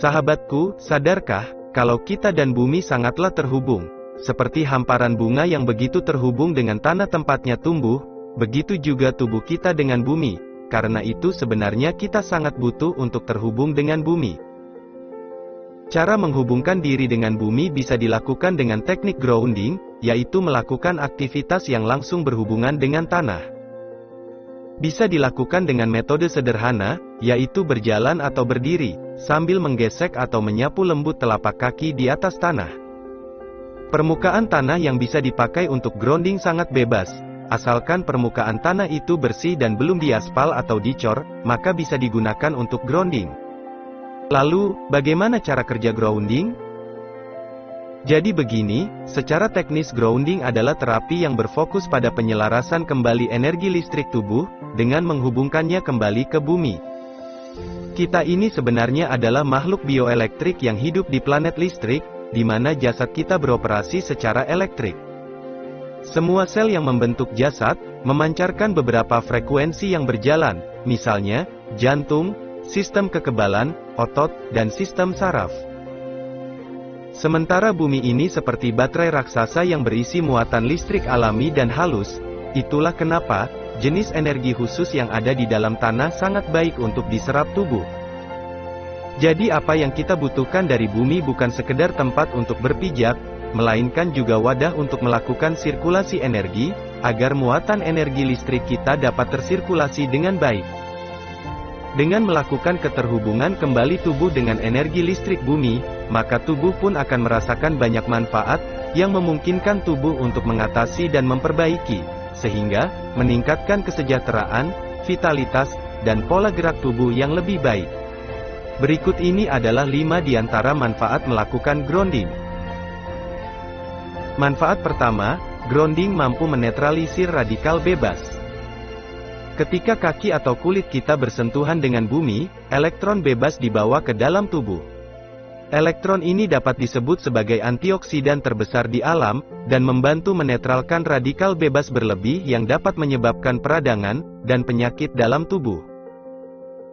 Sahabatku, sadarkah, kalau kita dan bumi sangatlah terhubung? Seperti hamparan bunga yang begitu terhubung dengan tanah tempatnya tumbuh, begitu juga tubuh kita dengan bumi. Karena itu sebenarnya kita sangat butuh untuk terhubung dengan bumi. Cara menghubungkan diri dengan bumi bisa dilakukan dengan teknik grounding, yaitu melakukan aktivitas yang langsung berhubungan dengan tanah. Bisa dilakukan dengan metode sederhana, yaitu berjalan atau berdiri, sambil menggesek atau menyapu lembut telapak kaki di atas tanah. Permukaan tanah yang bisa dipakai untuk grounding sangat bebas, asalkan permukaan tanah itu bersih dan belum diaspal atau dicor, maka bisa digunakan untuk grounding. Lalu, bagaimana cara kerja grounding? Jadi begini, secara teknis grounding adalah terapi yang berfokus pada penyelarasan kembali energi listrik tubuh, dengan menghubungkannya kembali ke bumi. Kita ini sebenarnya adalah makhluk bioelektrik yang hidup di planet listrik, di mana jasad kita beroperasi secara elektrik. Semua sel yang membentuk jasad, memancarkan beberapa frekuensi yang berjalan, misalnya, jantung, sistem kekebalan, otot, dan sistem saraf. Sementara bumi ini seperti baterai raksasa yang berisi muatan listrik alami dan halus, itulah kenapa, jenis energi khusus yang ada di dalam tanah sangat baik untuk diserap tubuh. Jadi apa yang kita butuhkan dari bumi bukan sekedar tempat untuk berpijak, melainkan juga wadah untuk melakukan sirkulasi energi, agar muatan energi listrik kita dapat tersirkulasi dengan baik. Dengan melakukan keterhubungan kembali tubuh dengan energi listrik bumi, maka tubuh pun akan merasakan banyak manfaat, yang memungkinkan tubuh untuk mengatasi dan memperbaiki, sehingga, meningkatkan kesejahteraan, vitalitas, dan pola gerak tubuh yang lebih baik. Berikut ini adalah 5 di antara manfaat melakukan grounding. Manfaat pertama, grounding mampu menetralisir radikal bebas. Ketika kaki atau kulit kita bersentuhan dengan bumi, elektron bebas dibawa ke dalam tubuh. Elektron ini dapat disebut sebagai antioksidan terbesar di alam, dan membantu menetralkan radikal bebas berlebih yang dapat menyebabkan peradangan, dan penyakit dalam tubuh.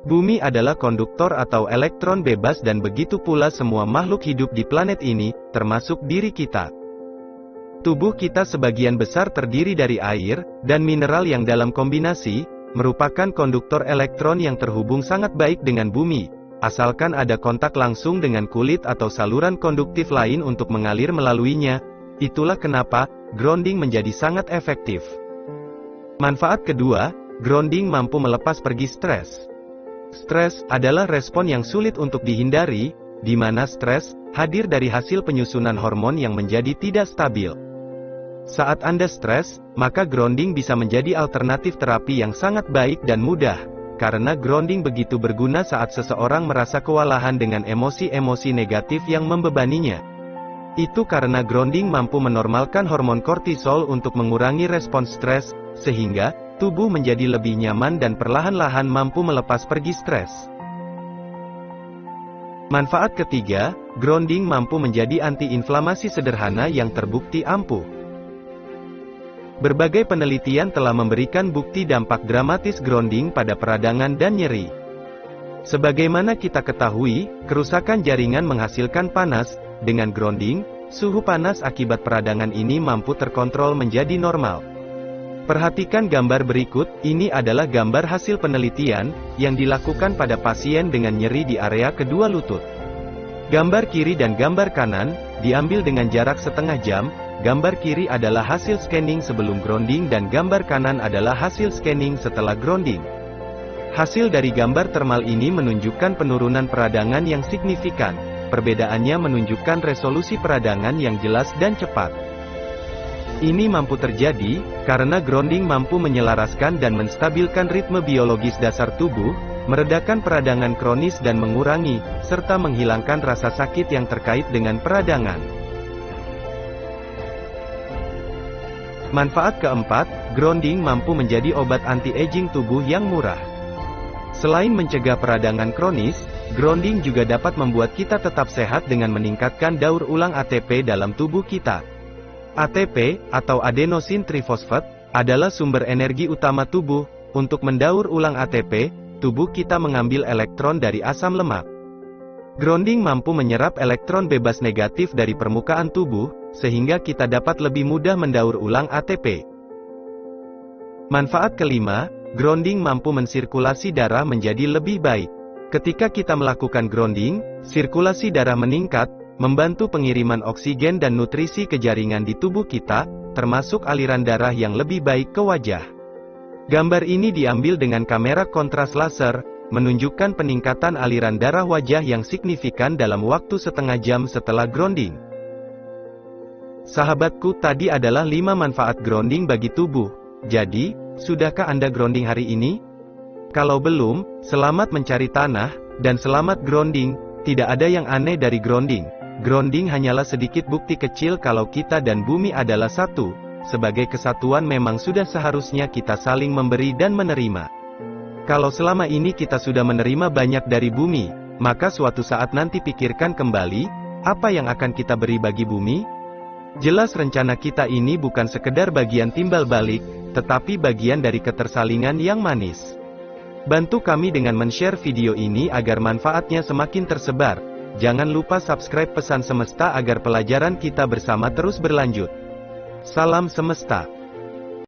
Bumi adalah konduktor atau elektron bebas dan begitu pula semua makhluk hidup di planet ini, termasuk diri kita. Tubuh kita sebagian besar terdiri dari air, dan mineral yang dalam kombinasi, merupakan konduktor elektron yang terhubung sangat baik dengan bumi, asalkan ada kontak langsung dengan kulit atau saluran konduktif lain untuk mengalir melaluinya. Itulah kenapa, grounding menjadi sangat efektif. Manfaat kedua, grounding mampu melepas pergi stres. Stres adalah respon yang sulit untuk dihindari, di mana stres hadir dari hasil penyusunan hormon yang menjadi tidak stabil. Saat Anda stres, maka grounding bisa menjadi alternatif terapi yang sangat baik dan mudah, karena grounding begitu berguna saat seseorang merasa kewalahan dengan emosi-emosi negatif yang membebaninya. Itu karena grounding mampu menormalkan hormon kortisol untuk mengurangi respons stres, sehingga tubuh menjadi lebih nyaman dan perlahan-lahan mampu melepas pergi stres. Manfaat ketiga, grounding mampu menjadi anti-inflamasi sederhana yang terbukti ampuh. Berbagai penelitian telah memberikan bukti dampak dramatis grounding pada peradangan dan nyeri. Sebagaimana kita ketahui, kerusakan jaringan menghasilkan panas. Dengan grounding, suhu panas akibat peradangan ini mampu terkontrol menjadi normal. Perhatikan gambar berikut, ini adalah gambar hasil penelitian, yang dilakukan pada pasien dengan nyeri di area kedua lutut. Gambar kiri dan gambar kanan, diambil dengan jarak setengah jam. Gambar kiri adalah hasil scanning sebelum grounding dan gambar kanan adalah hasil scanning setelah grounding. Hasil dari gambar termal ini menunjukkan penurunan peradangan yang signifikan. Perbedaannya menunjukkan resolusi peradangan yang jelas dan cepat. Ini mampu terjadi, karena grounding mampu menyelaraskan dan menstabilkan ritme biologis dasar tubuh, meredakan peradangan kronis dan mengurangi, serta menghilangkan rasa sakit yang terkait dengan peradangan. Manfaat keempat, grounding mampu menjadi obat anti-aging tubuh yang murah. Selain mencegah peradangan kronis, grounding juga dapat membuat kita tetap sehat dengan meningkatkan daur ulang ATP dalam tubuh kita. ATP, atau adenosin trifosfat, adalah sumber energi utama tubuh. Untuk mendaur ulang ATP, tubuh kita mengambil elektron dari asam lemak. Grounding mampu menyerap elektron bebas negatif dari permukaan tubuh, sehingga kita dapat lebih mudah mendaur ulang ATP. Manfaat kelima, grounding mampu mensirkulasi darah menjadi lebih baik. Ketika kita melakukan grounding, sirkulasi darah meningkat, membantu pengiriman oksigen dan nutrisi ke jaringan di tubuh kita, termasuk aliran darah yang lebih baik ke wajah. Gambar ini diambil dengan kamera kontras laser, menunjukkan peningkatan aliran darah wajah yang signifikan dalam waktu setengah jam setelah grounding. Sahabatku, tadi adalah 5 manfaat grounding bagi tubuh. Jadi, sudahkah Anda grounding hari ini? Kalau belum, selamat mencari tanah, dan selamat grounding. Tidak ada yang aneh dari grounding. Grounding hanyalah sedikit bukti kecil kalau kita dan bumi adalah satu. Sebagai kesatuan memang sudah seharusnya kita saling memberi dan menerima. Kalau selama ini kita sudah menerima banyak dari bumi, maka suatu saat nanti pikirkan kembali, apa yang akan kita beri bagi bumi? Jelas rencana kita ini bukan sekedar bagian timbal balik, tetapi bagian dari ketersalingan yang manis. Bantu kami dengan men-share video ini agar manfaatnya semakin tersebar. Jangan lupa subscribe Pesan Semesta agar pelajaran kita bersama terus berlanjut. Salam semesta.